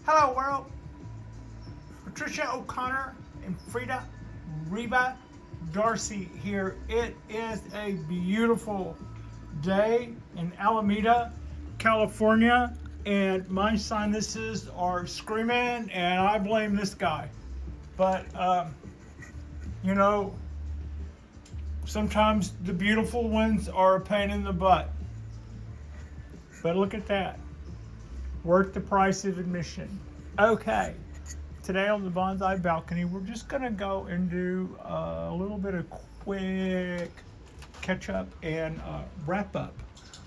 Hello world, Patricia O'Connor and Frida Reba Darcy here. It is a beautiful day in Alameda, California, and my sinuses are screaming, and I blame this guy. But, you know, sometimes the beautiful ones are a pain in the butt. But look at that. Worth the price of admission. Okay, today on the bonsai balcony, we're just gonna go and do a little bit of quick catch up and wrap up.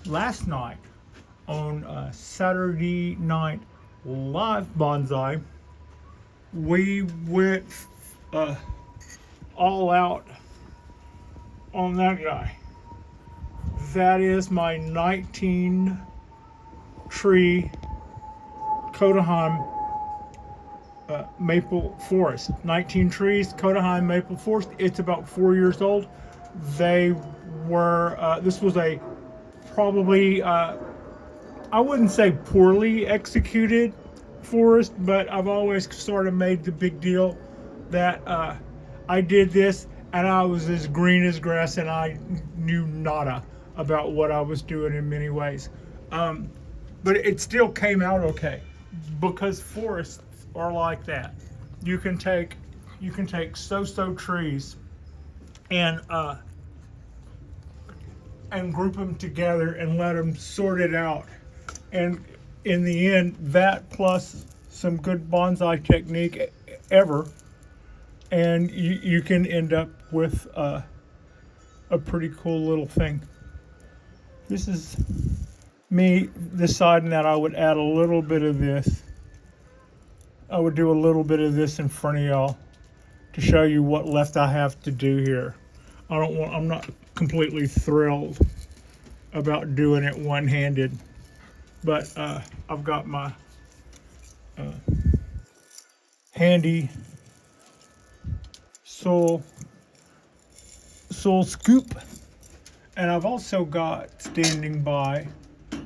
Last night on Saturday Night Live Bonsai, we went all out on that guy. That is my 19 tree Kodahan maple forest. 19 trees, Kodahan maple forest. It's about 4 years old. They were, this was a probably, I wouldn't say poorly executed forest, but I've always sort of made the big deal that I did this and I was as green as grass and I knew nada about what I was doing in many ways. But it still came out okay because forests are like that. You can take so-so trees and group them together and let them sort it out. And in the end, that plus some good bonsai technique and you can end up with a pretty cool little thing. This is me deciding that I would add a little bit of this. I would do a little bit of this in front of y'all to show you what left I have to do here. I'm not completely thrilled about doing it one-handed, but I've got my handy soul scoop, and I've also got standing by a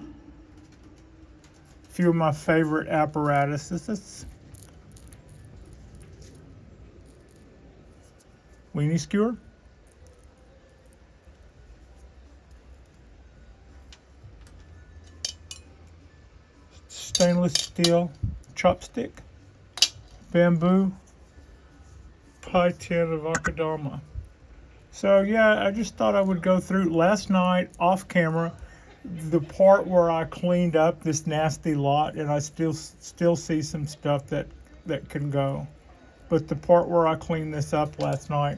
few of my favorite apparatuses. Weenie skewer, stainless steel chopstick, bamboo pie tin of Akadama. So yeah, I just thought I would go through last night off camera the part where I cleaned up this nasty lot, and I still see some stuff that can go. But the part where I cleaned this up last night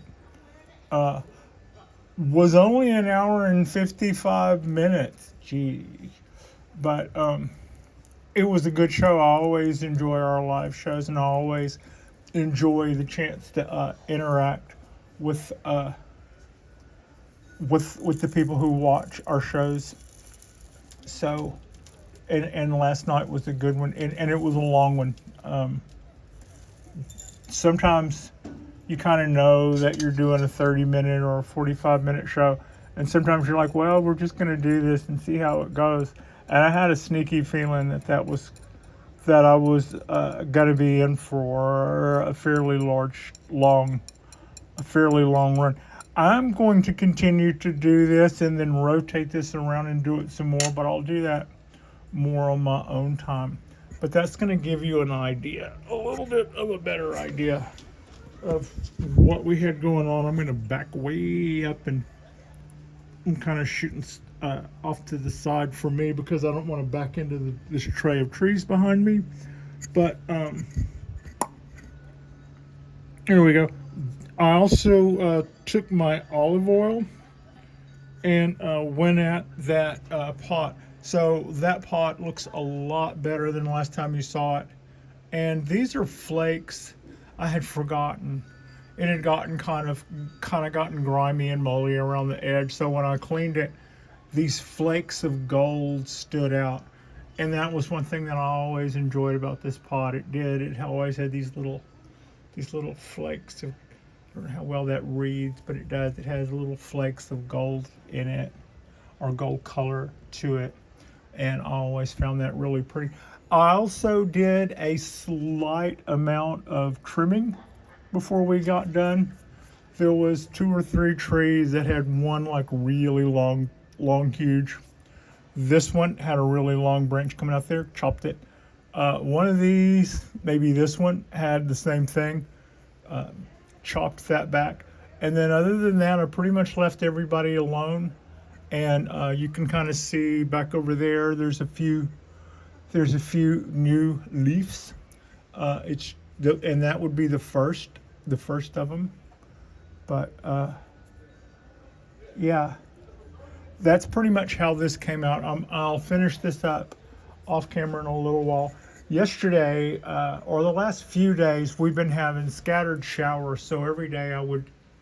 was only an hour and 55 minutes. Gee. But it was a good show. I always enjoy our live shows, and I always enjoy the chance to interact with the people who watch our shows. So, and last night was a good one, and it was a long one. Sometimes you kind of know that you're doing a 30-minute or a 45-minute show, and sometimes you're like, well, we're just going to do this and see how it goes. And I had a sneaky feeling that I was going to be in for a fairly long run. I'm going to continue to do this and then rotate this around and do it some more, but I'll do that more on my own time. But that's going to give you an idea, a little bit of a better idea of what we had going on. I'm going to back way up and I'm kind of shooting off to the side for me because I don't want to back into this tray of trees behind me. But here we go. I also took my olive oil and went at that pot. So that pot looks a lot better than the last time you saw it. And these are flakes I had forgotten. It had gotten kind of gotten grimy and moldy around the edge. So when I cleaned it, these flakes of gold stood out. And that was one thing that I always enjoyed about this pot. It always had these little flakes of, I don't know how well that reads, but it does. It has little flakes of gold in it, or gold color to it. And I always found that really pretty. I also did a slight amount of trimming before we got done. There was 2 or 3 trees that had one like really long, huge. This one had a really long branch coming out there, chopped it. One of these, maybe this one, had the same thing, uh, chopped that back. And then other than that, I pretty much left everybody alone. And you can kind of see back over there, there's a few new leaves. And that would be the first of them. But yeah, that's pretty much how this came out. I'll finish this up off camera in a little while. Yesterday, or the last few days, we've been having scattered showers. So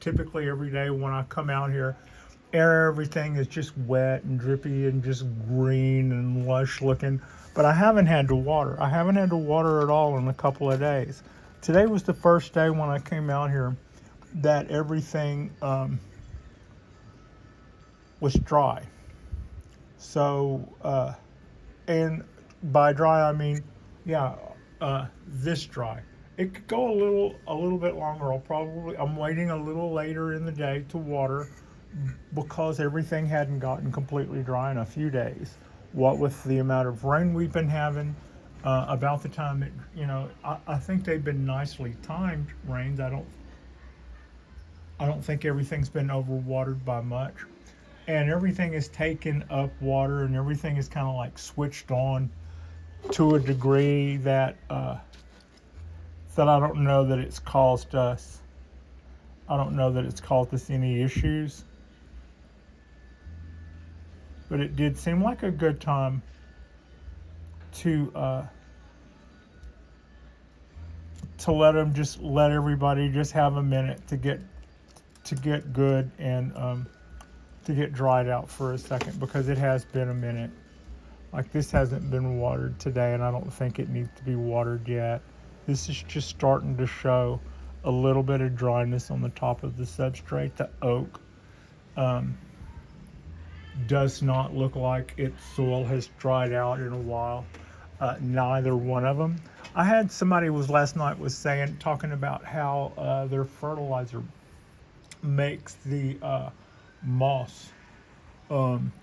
typically every day when I come out here, everything is just wet and drippy and just green and lush looking. But I haven't had to water. I haven't had to water at all in a couple of days. Today was the first day when I came out here that everything was dry. So, and by dry I mean, yeah, this dry. It could go a little bit longer. I'm waiting a little later in the day to water because everything hadn't gotten completely dry in a few days. What with the amount of rain we've been having, about the time I think they've been nicely timed rains. I don't think everything's been overwatered by much, and everything is taking up water, and everything is kind of like switched on to a degree that that I don't know that it's caused us. I don't know that it's caused us any issues, but it did seem like a good time to let everybody just have a minute to get good and to get dried out for a second, because it has been a minute. Like, this hasn't been watered today, and I don't think it needs to be watered yet. This is just starting to show a little bit of dryness on the top of the substrate. The oak does not look like its soil has dried out in a while. Neither one of them. I had somebody last night talking about how their fertilizer makes the moss,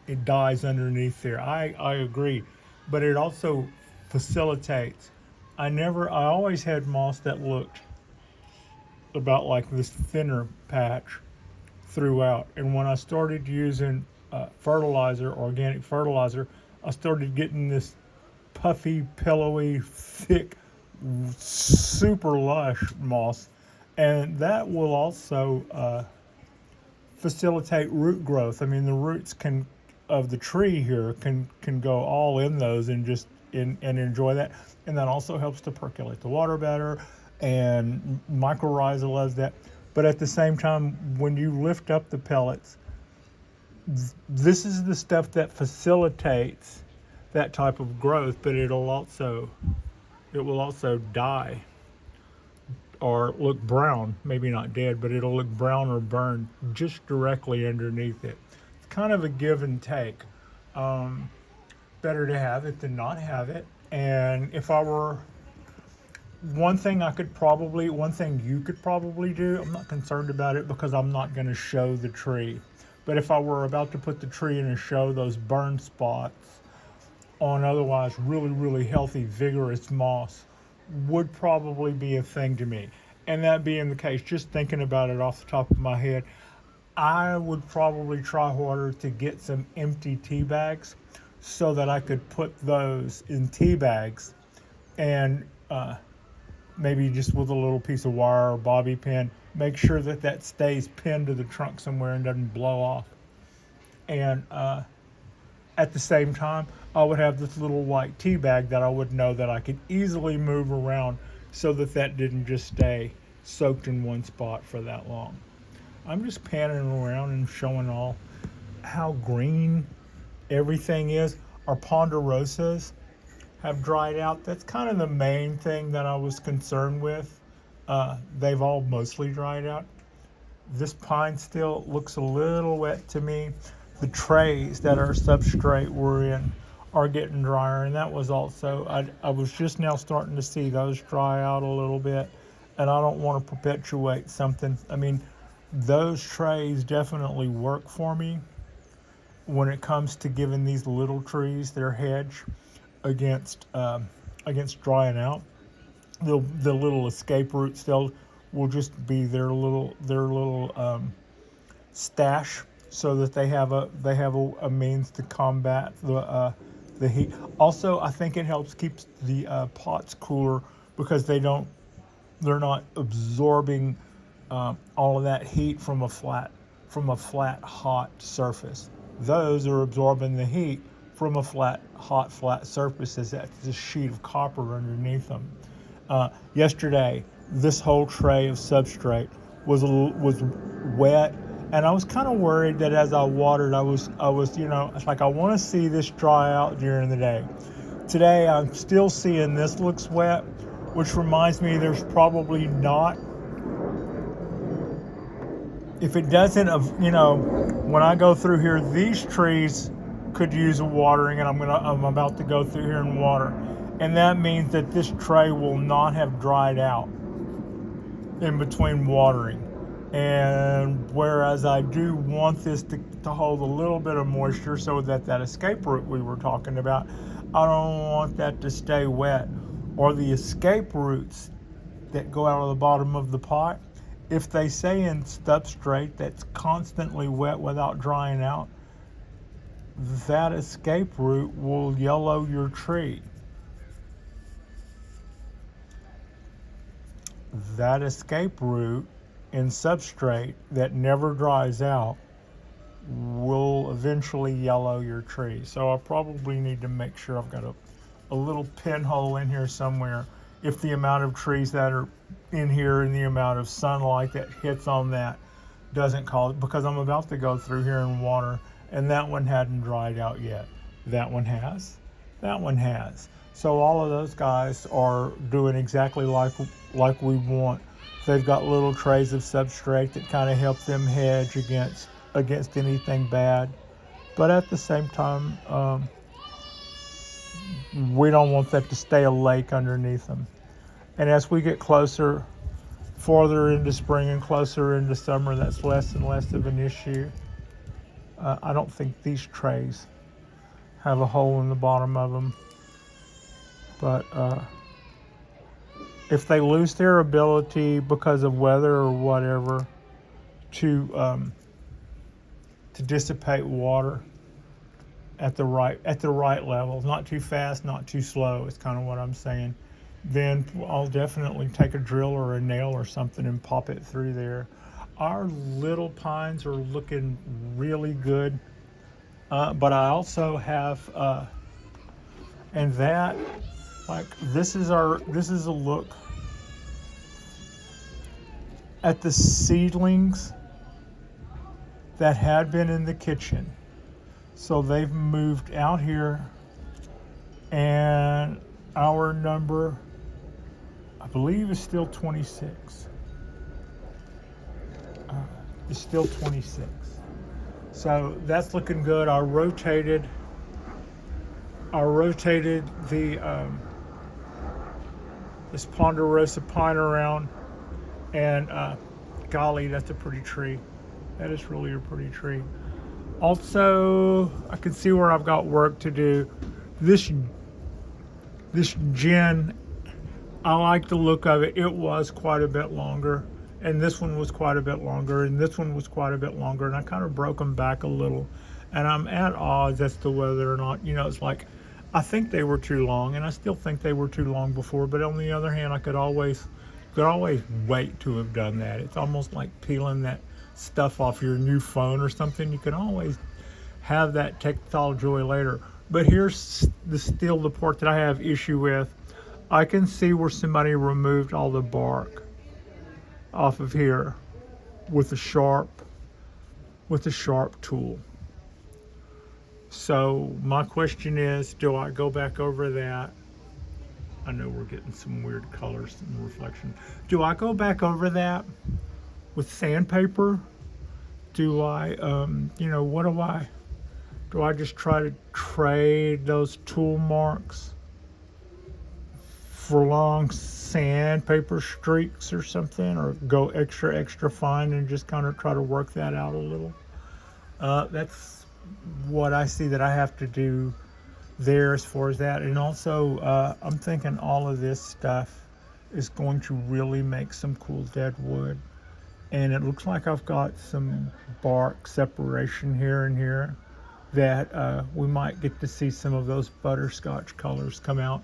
it dies underneath there. I agree, but it also facilitates. I always had moss that looked about like this thinner patch throughout, and when I started using organic fertilizer, I started getting this puffy, pillowy, thick, super lush moss, and that will also facilitate root growth. I mean, the roots of the tree here can go all in those and just and enjoy that, and that also helps to percolate the water better, and mycorrhiza loves that. But at the same time, when you lift up the pellets, this is the stuff that facilitates that type of growth, but it will also die or look brown, maybe not dead, but it'll look brown or burned just directly underneath it. It's kind of a give and take. Better to have it than not have it. And if I were, one thing you could probably do, I'm not concerned about it because I'm not going to show the tree. But if I were about to put the tree in and show those burn spots on otherwise really, really healthy, vigorous moss, would probably be a thing to me. And that being the case, just thinking about it off the top of my head, I would probably try harder to get some empty tea bags so that I could put those in tea bags, and maybe just with a little piece of wire or bobby pin, make sure that stays pinned to the trunk somewhere and doesn't blow off. And at the same time, I would have this little white tea bag that I would know that I could easily move around so that didn't just stay soaked in one spot for that long. I'm just panning around and showing all how green everything is. Our Ponderosas have dried out. That's kind of the main thing that I was concerned with. They've all mostly dried out. This pine still looks a little wet to me. The trays that our substrate were in are getting drier, and that was also, I was just now starting to see those dry out a little bit, and I don't want to perpetuate something. I mean, those trays definitely work for me when it comes to giving these little trees their hedge against against drying out. The little escape roots, they'll will just be their little stash, so that they have a means to combat the heat. Also, I think it helps keep the pots cooler, because they're not absorbing all of that heat from a flat hot surface. Those are absorbing the heat from a flat surface, as that's a sheet of copper underneath them. Yesterday, this whole tray of substrate was wet, and I was kind of worried that as I watered, it's like, I want to see this dry out during the day. Today, I'm still seeing this looks wet, which reminds me there's probably not. If it doesn't, when I go through here, these trees could use a watering, and I'm about to go through here and water, and that means that this tray will not have dried out in between watering. And whereas I do want this to hold a little bit of moisture, so that escape root we were talking about, I don't want that to stay wet, or the escape roots that go out of the bottom of the pot. If they stay in substrate that's constantly wet without drying out, that escape root will yellow your tree. That escape root in substrate that never dries out will eventually yellow your tree. So I probably need to make sure I've got a little pinhole in here somewhere, if the amount of trees that are in here and the amount of sunlight that hits on that doesn't cause it, because I'm about to go through here and water, and that one hadn't dried out yet. That one has. That one has. So all of those guys are doing exactly like we want. They've got little trays of substrate that kind of help them hedge against anything bad. But at the same time, we don't want that to stay a lake underneath them. And as we get farther into spring and closer into summer, that's less and less of an issue. I don't think these trays have a hole in the bottom of them. But if they lose their ability because of weather or whatever to dissipate water at the right level, not too fast, not too slow, is kind of what I'm saying, then I'll definitely take a drill or a nail or something and pop it through there. Our little pines are looking really good, but I also have and that, like, this is a look at the seedlings that had been in the kitchen. So they've moved out here, and our number, I believe, is still 26. It's still 26. So that's looking good. I rotated the this Ponderosa pine around, and golly, that's a pretty tree. That is really a pretty tree. Also, I can see where I've got work to do. This gin, I like the look of it. It was quite a bit longer, and this one was quite a bit longer, and this one was quite a bit longer, and I kind of broke them back a little, and I'm at odds as to whether or not, it's like, I think they were too long, and I still think they were too long before, but on the other hand, I could always wait to have done that. It's almost like peeling that stuff off your new phone or something. You can always have that tactile joy later. But here's the part that I have issue with. I can see where somebody removed all the bark off of here with a sharp tool. So my question is, do I go back over that? I know we're getting some weird colors and reflection. Do I go back over that with sandpaper? Do I, what do I Do I just try to trade those tool marks for long sandpaper streaks or something, or go extra fine and just kind of try to work that out a little? That's what I see that I have to do there as far as that. And also, I'm thinking all of this stuff is going to really make some cool dead wood. And it looks like I've got some bark separation here and here that we might get to see some of those butterscotch colors come out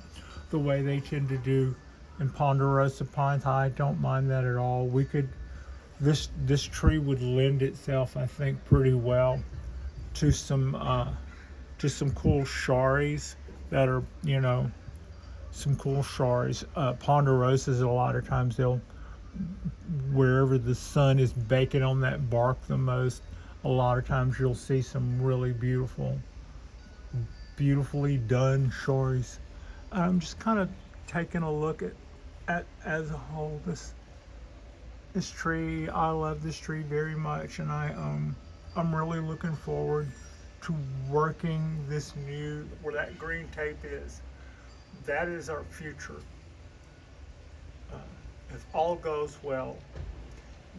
the way they tend to do in Ponderosa pines. I don't mind that at all. We could, this tree would lend itself, I think, pretty well to some cool sharies that are, you know, some cool sharies. Ponderosas, a lot of times they'll, wherever the sun is baking on that bark the most, a lot of times you'll see some really beautifully done sharies. I'm just kind of taking a look at as a whole this tree. I love this tree very much, and I'm really looking forward to working this new, where that green tape is. That is our future. If all goes well,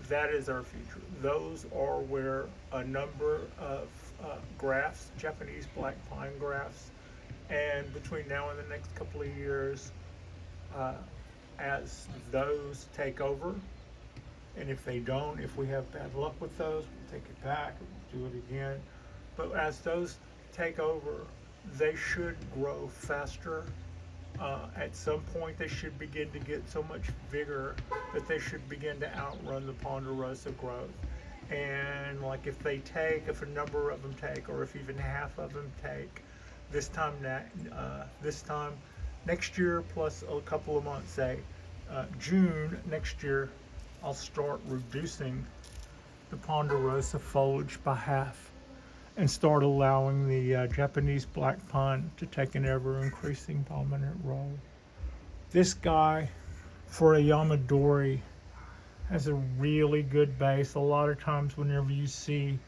that is our future. Those are where a number of grafts, Japanese black pine grafts, and between now and the next couple of years, as those take over, and if they don't, if we have bad luck with those, we'll take it back, we'll do it again. But as those take over, they should grow faster. At some point, they should begin to get so much vigor that they should begin to outrun the Ponderosa growth. And like if a number of them take, or if even half of them take, this time next year plus a couple of months, say June next year, I'll start reducing the Ponderosa foliage by half and start allowing the Japanese black pine to take an ever-increasing dominant role. This guy, for a Yamadori, has a really good base. A lot of times whenever you see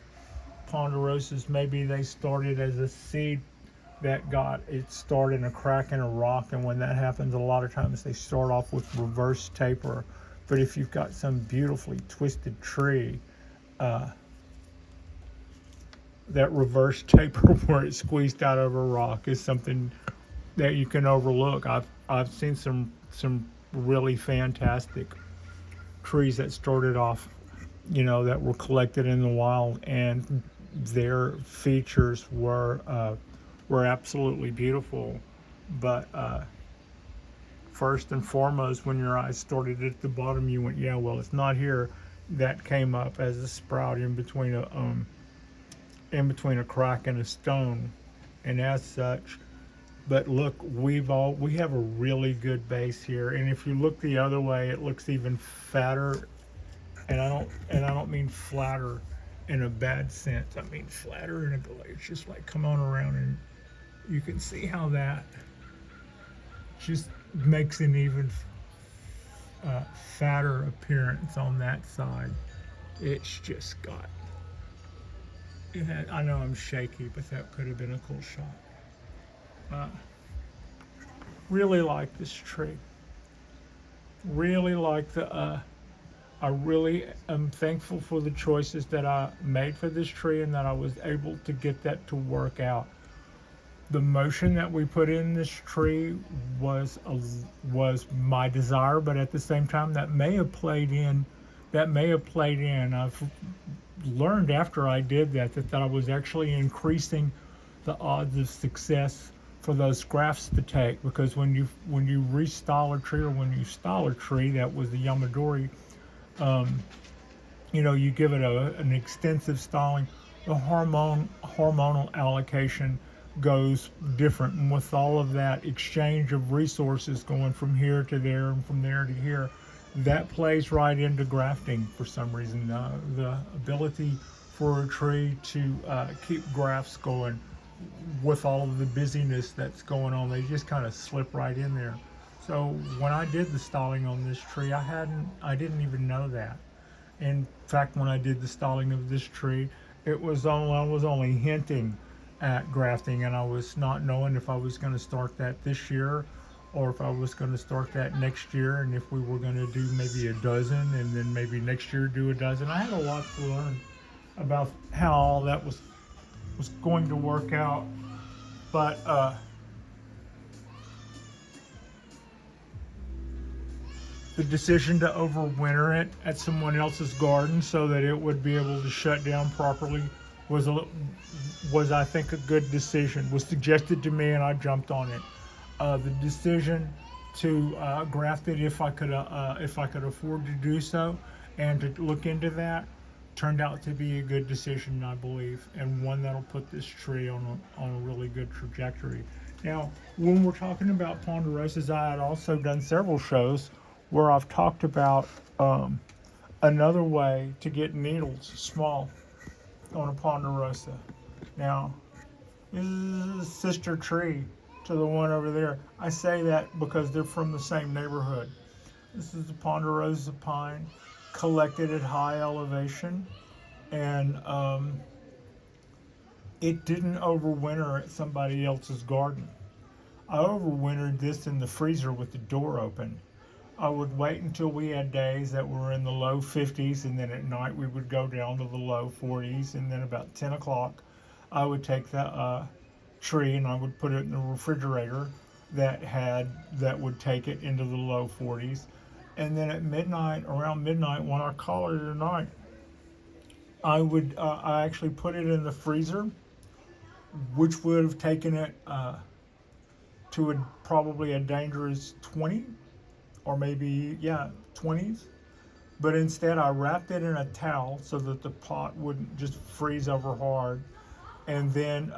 Ponderosas, maybe they started as a seed that got it started in a crack in a rock, and when that happens, a lot of times they start off with reverse taper. But if you've got some beautifully twisted tree, that reverse taper where it's squeezed out of a rock is something that you can overlook. I've seen some really fantastic trees that started off, you know, that were collected in the wild, and their features were absolutely beautiful. But first and foremost, when your eyes started at the bottom, you went, yeah, well, it's not here. That came up as a sprout in between a crack and a stone, and as such. But look, we have a really good base here, and if you look the other way, it looks even fatter. And I don't mean flatter in a bad sense. I mean flatter in a good way. It's just like, come on around, and you can see how that just makes an even fatter appearance on that side. It's just got. I know I'm shaky, but that could have been a cool shot. Really like this tree. Really like I really am thankful for the choices that I made for this tree, and that I was able to get that to work out. The motion that we put in this tree was my desire, but at the same time, that may have played in. I've learned after I did that I was actually increasing the odds of success for those grafts to take, because when you restyle a tree, or when you style a tree that was the Yamadori, you know, you give it an extensive styling, the hormonal allocation goes different, and with all of that exchange of resources going from here to there and from there to here, that plays right into grafting for some reason. The ability for a tree to keep grafts going with all of the busyness that's going on, they just kind of slip right in there. So when I did the styling on this tree, I didn't even know that. In fact, when I did the styling of this tree, I was only hinting at grafting, and I was not knowing if I was going to start that this year or if I was going to start that next year, and if we were going to do maybe a dozen and then maybe next year do a dozen. I had a lot to learn about how all that was going to work out, but the decision to overwinter it at someone else's garden so that it would be able to shut down properly was was I think a good decision. Was suggested to me and I jumped on it. The decision to graft it if I could afford to do so, and to look into that, turned out to be a good decision, I believe, and one that'll put this tree on a really good trajectory. Now, when we're talking about ponderosas, I had also done several shows where I've talked about another way to get needles small on a ponderosa. Now, this is a sister tree to the one over there. I say that because they're from the same neighborhood. This is the Ponderosa pine, collected at high elevation, and it didn't overwinter at somebody else's garden. I overwintered this in the freezer with the door open. I would wait until we had days that were in the low 50s, and then at night we would go down to the low 40s, and then about 10 o'clock I would take the tree and I would put it in the refrigerator that would take it into the low 40s. And then at midnight, around midnight, when I call it a night, I actually put it in the freezer, which would have taken it to probably a dangerous 20, or maybe, yeah, 20s. But instead, I wrapped it in a towel so that the pot wouldn't just freeze over hard. And then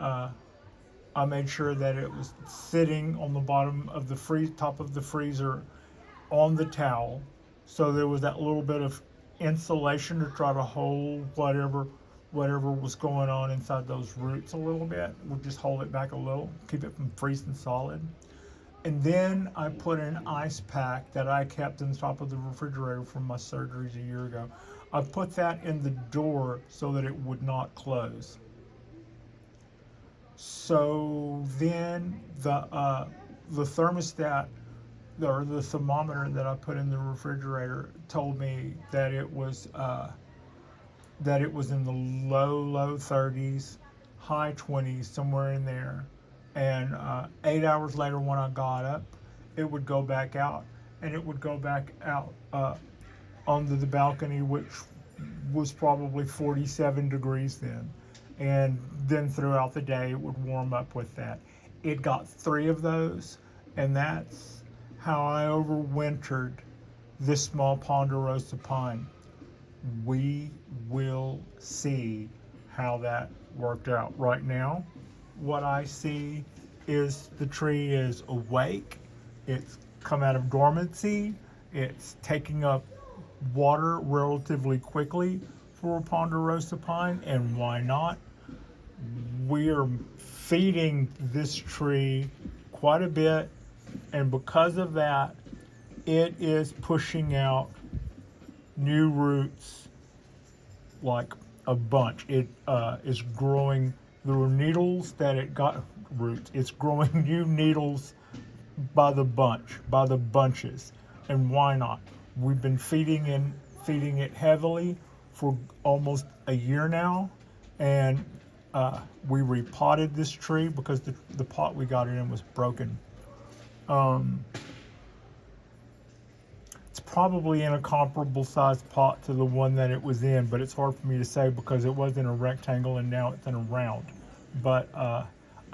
I made sure that it was sitting on the bottom of the top of the freezer on the towel. So there was that little bit of insulation to try to hold whatever was going on inside those roots a little bit. We'll just hold it back a little, keep it from freezing solid. And then I put an ice pack that I kept in the top of the refrigerator from my surgeries a year ago. I put that in the door so that it would not close. So then the thermostat, or the thermometer that I put in the refrigerator, told me that it was in the low 30s, high 20s, somewhere in there. And 8 hours later, when I got up, it would go back out, and it would go back out onto the balcony, which was probably 47 degrees then. And then throughout the day, it would warm up with that. It got 3 of those, and that's how I overwintered this small Ponderosa pine. We will see how that worked out. Right now, what I see is the tree is awake. It's come out of dormancy. It's taking up water relatively quickly for a Ponderosa pine, and why not? We are feeding this tree quite a bit, and because of that, it is pushing out new roots like a bunch. It is growing. There were needles that it got roots. It's growing new needles by the bunches. And why not? We've been feeding it heavily for almost a year now, and we repotted this tree because the pot we got it in was broken. It's probably in a comparable sized pot to the one that it was in, but it's hard for me to say because it was in a rectangle and now it's in a round. But I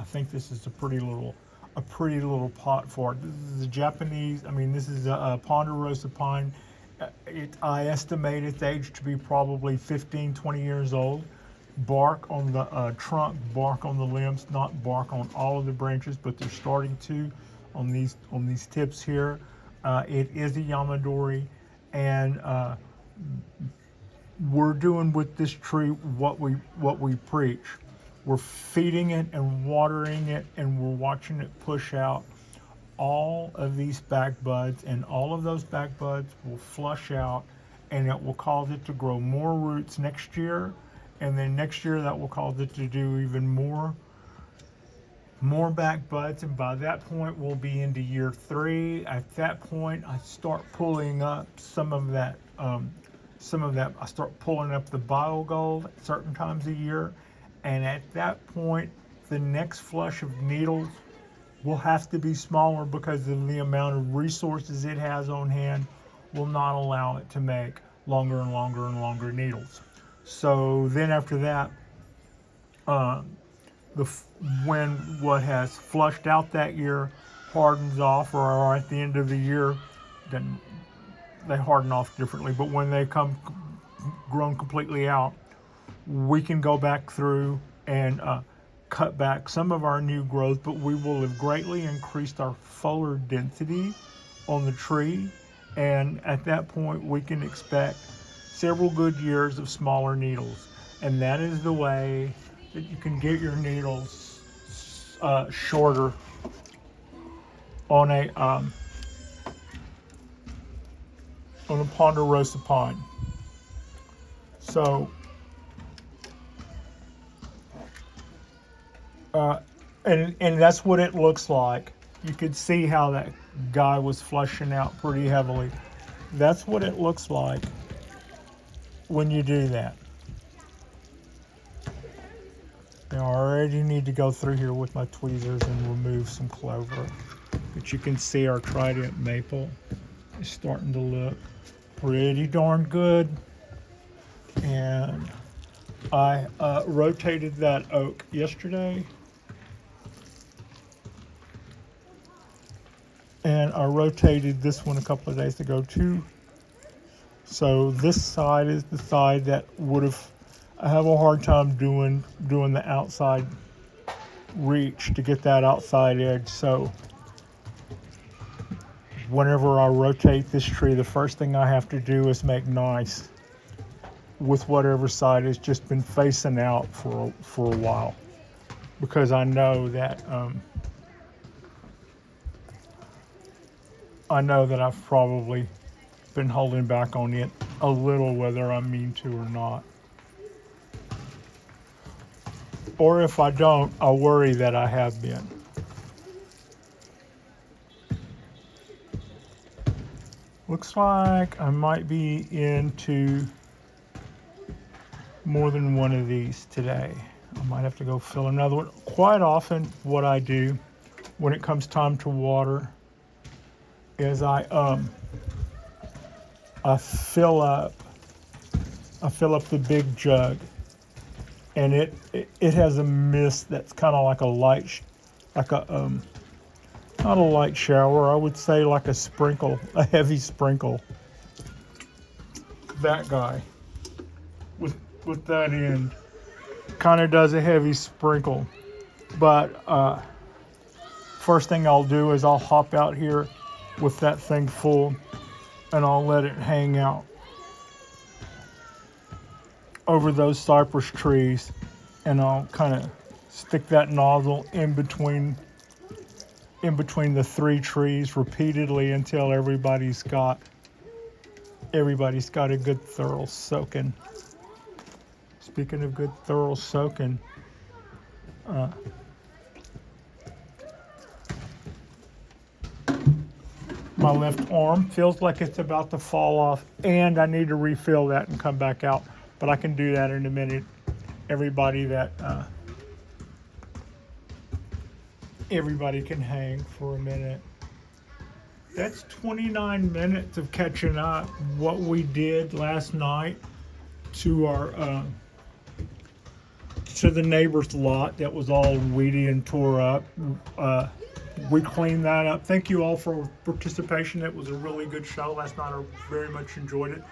think this is a pretty little pot for it. This is a Japanese. I mean, this is a Ponderosa pine. I estimate its age to be probably 15, 20 years old. Bark on the trunk, bark on the limbs, not bark on all of the branches, but they're starting to on these tips here. It is a Yamadori, and we're doing with this tree what we preach. We're feeding it and watering it, and we're watching it push out all of these back buds, and all of those back buds will flush out, and it will cause it to grow more roots next year, and then next year that will cause it to do even more more back buds, and by that point we'll be into year 3. At that point I start pulling up some of that I start pulling up the biogold at certain times a year, and at that point the next flush of needles will have to be smaller because of the amount of resources it has on hand will not allow it to make longer and longer and longer needles. So then after that, the when what has flushed out that year hardens off, or at the end of the year, then they harden off differently. But when they come grown completely out, we can go back through and cut back some of our new growth, but we will have greatly increased our foliar density on the tree, and at that point we can expect several good years of smaller needles. And that is the way that you can get your needles shorter on a Ponderosa pine. So and that's what it looks like. You could see how that guy was flushing out pretty heavily. That's what it looks like when you do that. Now I already need to go through here with my tweezers and remove some clover. But you can see our trident maple is starting to look pretty darn good. And I rotated that oak yesterday. And I rotated this one a couple of days ago too. So this side is the side that I have a hard time doing the outside reach to get that outside edge. So whenever I rotate this tree, the first thing I have to do is make nice with whatever side has just been facing out for a while, because I know that I've probably been holding back on it a little, whether I mean to or not. Or if I don't, I worry that I have been. Looks like I might be into more than one of these today. I might have to go fill another one. Quite often what I do when it comes time to water is I fill up the big jug, and it has a mist that's kind of like not a light shower, I would say like a sprinkle, a heavy sprinkle. That guy with that end kind of does a heavy sprinkle. But first thing I'll do is I'll hop out here with that thing full, and I'll let it hang out over those cypress trees, and I'll kind of stick that nozzle in between the 3 trees repeatedly until everybody's got a good thorough soaking. Speaking of good thorough soaking, my left arm feels like it's about to fall off, and I need to refill that and come back out, but I can do that in a minute. Everybody can hang for a minute. That's 29 minutes of catching up what we did last night to our to the neighbor's lot that was all weedy and tore up. We cleaned that up. Thank you all for participation. It was a really good show last night. I very much enjoyed it.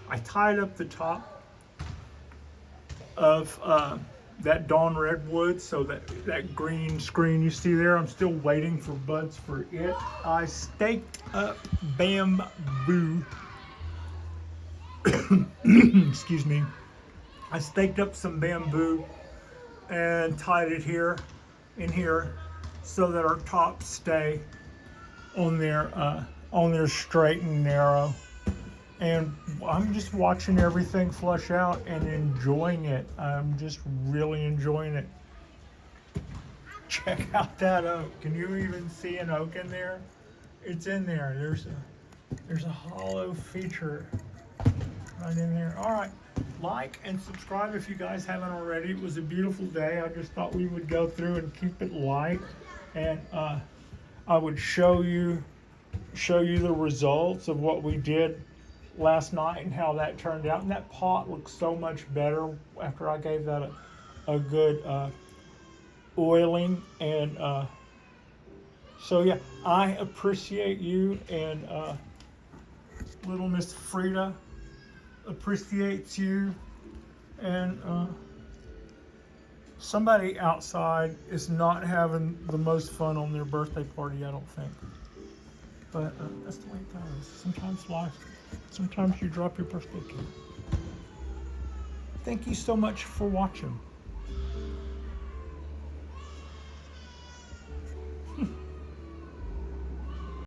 I tied up the top of that Dawn Redwood, so that green screen you see there, I'm still waiting for buds for it. I staked up bamboo. Excuse me. I staked up some bamboo and tied it in here so that our tops stay on there straight and narrow. And I'm just watching everything flush out and enjoying it. I'm just really enjoying it. check out that oak. Can you even see an oak in there? It's in there. There's a hollow feature right in there. All right, like and subscribe if you guys haven't already. It was a beautiful day. I just thought we would go through and keep it light, and I would show you the results of what we did last night and how that turned out. And that pot looks so much better after I gave that a good oiling. And so yeah, I appreciate you, and little Miss Frida appreciates you, and somebody outside is not having the most fun on their birthday party, I don't think. But that's the way it goes. Sometimes you drop your birthday cake. Thank you so much for watching.